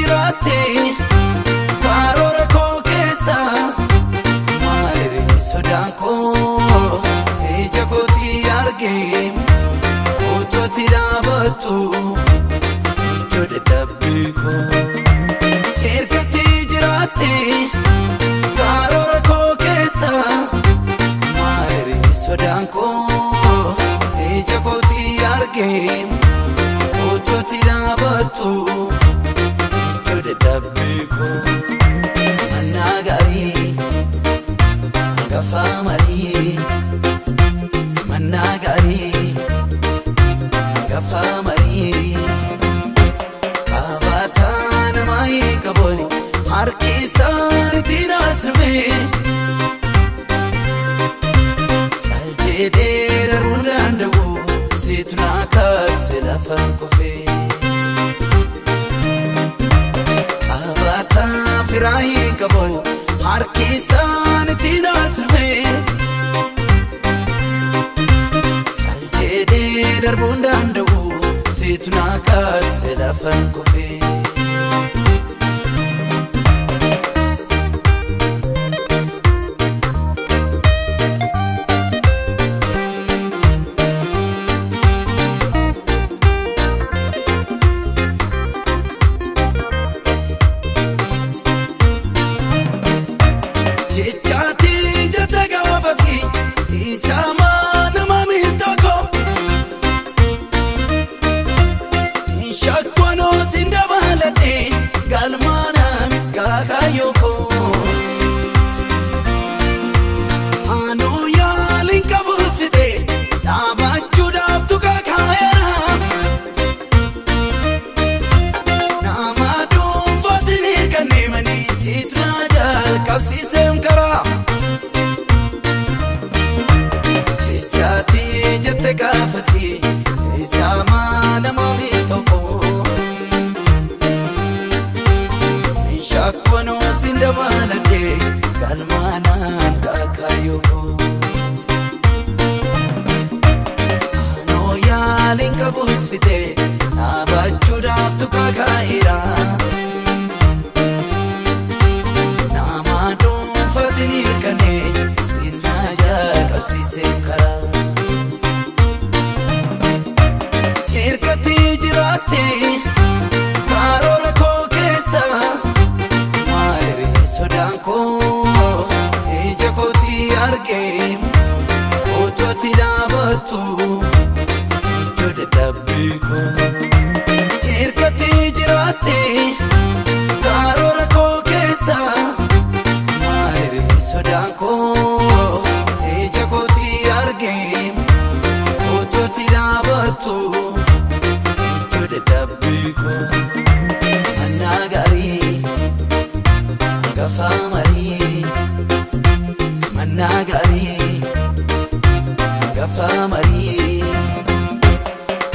jiraate karoora koo keessa maaliree sodaan koo ija koo si argee utuutti dhaabatu iddoo dadhabbii koo ergatti jiraate karoora koo keessa maaliree sodaan koo ija koo si argee utuutti dhaabatu iddoo dadhabbii koo simannaa gaarii hangafa marii simannaa gaarii hangafa marii kabataa namaa hin qabooni harki isaaniitiin asirfee caal jedhee darbuu danda'u situ naa kaase lafan kufee kabataa firaa hin qabooni harki isaaniitiin asirfee caal jedhee darbuu danda'u situ naa kaase lafan kufee galmaanaan gaakaayoko anuu yaaliin qabuusite dhaabachuudhaaf tukaa kaayera nama dhuunfaatiin hirkanneemanii siitnaa jalqabsiiseem karaa jechaatii jette gaafasii isaamaa nama miitoko Shakwanoo sinda balade galmaanaan gaakaayoko anoo yaaliin qabuusfite dhaabachuudhaaf tukaa kaa'eera nama dhuunfaatiin hirkanne siitnaa jalqabsiiseem karaa ergatti jiraatte karoora koo keessa sodaan koo ija koo si argee utuutti dhaabatu iddoo dadhabbii koo ergatti jiraatte karoora koo keessa maaliree sodaan koo ija koo si argee utuutti dhaabatu iddoo dadhabbii koo simannaa gaarii hangafa marii simannaa gaarii hangafa marii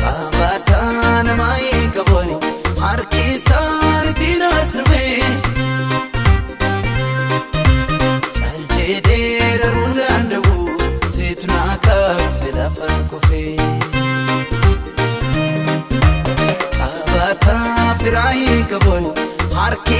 kabataa namaa hin qabooni harki isaaniitiin asirfee caal jedhee darbuu danda'u situ naa kaase lafan kufee kabataa firaa hin qabooni harki